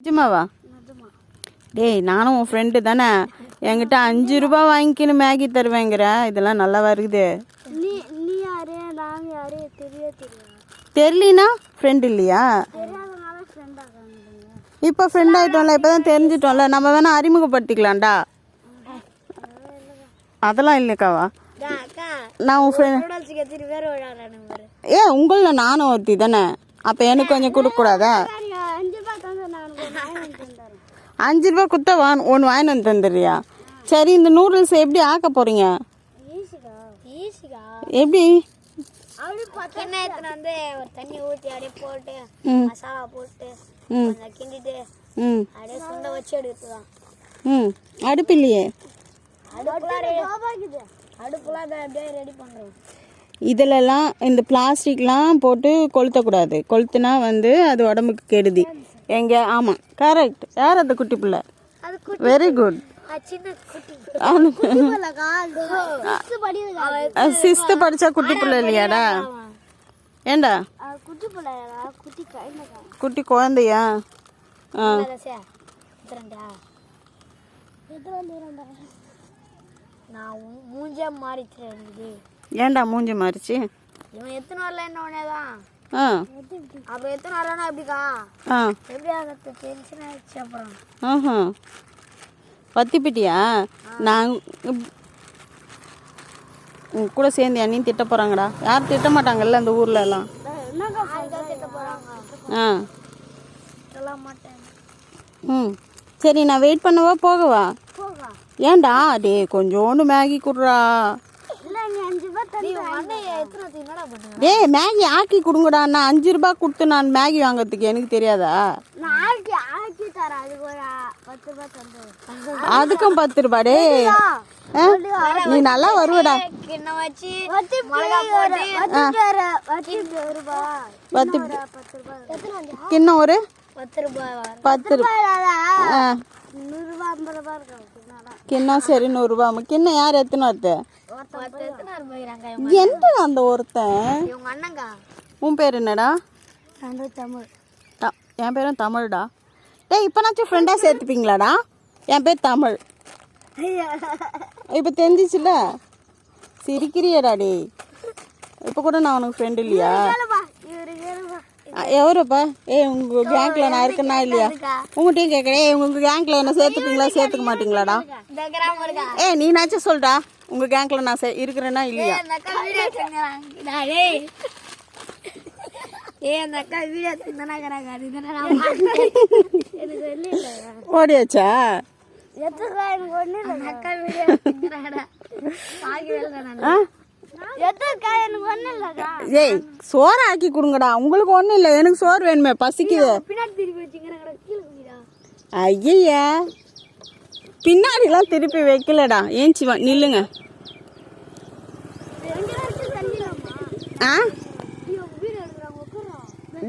நிஜமாவா? டேய் நானும் உன் ஃப்ரெண்டு தானே, என்கிட்ட 5 ரூபா வாங்கிக்கின்னு மேகி தருவேங்கிற, இதெல்லாம் நல்லா வருது. தெரியலனா ஃப்ரெண்ட் இல்லையா? இப்போ ஃப்ரெண்ட் ஆகிட்டோம்ல, இப்போ தான் தெரிஞ்சிட்டோம்ல, நம்ம வேணா அறிமுகப்படுத்திக்கலாம்டா. அதெல்லாம் இல்லைக்காவா? நான் உன் ஃப்ரெண்ட். உங்களில் நானும் ஒருத்தி தானே, அப்போ எனக்கு கொஞ்சம் கொடுக்கக்கூடாதா? 5 ரூபா கொடுத்தா ஒன்று வாங்கிட்டு வந்து தந்துடுறியா? சரி, இந்த நூடுல்ஸ் எப்படி ஆக்க போறீங்க? எப்படி? தண்ணி ஊற்றி அப்படியே போட்டு மசாலா போட்டு கிண்டிட்டு அப்படியே சுண்ட வச்சு எடுத்துதான். அடுப்பு இல்லையே? அடுப்புலாம் அப்படியே ரெடி பண்ணுறோம். இதிலெல்லாம் இந்த பிளாஸ்டிக்லாம் போட்டு கொளுத்தக்கூடாது. கொளுத்துனா அது உடம்புக்கு கெடுதி. எங்க? ஆமாம், கரெக்ட். யார் அந்த குட்டி பிள்ளை? Very good. 6th படிச்சா குட்டி பிள்ளை இல்லையாடா? ஏண்டா குட்டி குழந்தையா? ஏண்டா மூஞ்சி மாறிச்சு? இவன் எத்தனை வரல என்ன உடனேதான். அப்புறம் எத்தனை வரலன்னா எப்படிக்கா? எப்படி ஆகிறது? டென்ஷன் ஆயிடுச்சு. அப்புறம் பத்திப்பிட்டியா? நான் உங்க கூட சேர்ந்து அண்ணியும் திட்ட போறாங்கடா. யாரும் திட்ட மாட்டாங்கல்ல அந்த ஊர்ல எல்லாம். சரி, நான் வெயிட் பண்ணவா போகவா? ஏன்டா? டே கொஞ்சோண்டு மேகி குடுறா. டேய் மேகி ஆக்கி கொடுங்கடா. நான் 5 ரூபா கொடுத்து நான் மேகி வாங்கறதுக்கு எனக்கு தெரியாதா? அதுக்கும் 10 ரூபா. டே நீ நல்லா வருவடா. கிண்ணம் ஒரு 10 ரூபா. கிண்ணம் சரி 100 ரூபா. கிண்ணம் யார் எத்தனை வருது? எந்த அந்த ஒருத்தன்? உன் பேர் என்னடா? என் பேரும் தமிழ்டா. டேய் இப்போனாச்சும் ஃப்ரெண்டாக சேர்த்துப்பீங்களாடா? என் பேர் தமிழ். இப்போ தெரிஞ்சிச்சுல, சிரிக்கிறியடா. டே இப்போ கூட நான் உனக்கு ஃப்ரெண்ட் இல்லையா? எவரப்பா? உங்க கேங்க்ல நான் இருக்கேன்னா இல்லையா? உங்கள்கிட்டயும் கேட்குறேன், உங்க கேங்க்ல என்ன சேர்த்துப்பீங்களா சேர்த்துக்க மாட்டீங்களாடா? நீனாச்சும் சொல்றா, உங்க கேங்க்ல நான் இருக்கிறேன்னா இல்லையா? ஓடியாச்சா? ஏய் சோறு ஆக்கி கொடுங்கடா. உங்களுக்கு ஒன்றும் இல்லை, எனக்கு சோறு வேணுமே, பசிக்குது. ஐயா பின்னாடிலாம் திருப்பி வைக்கலடா. ஏஞ்சி நில்லுங்க.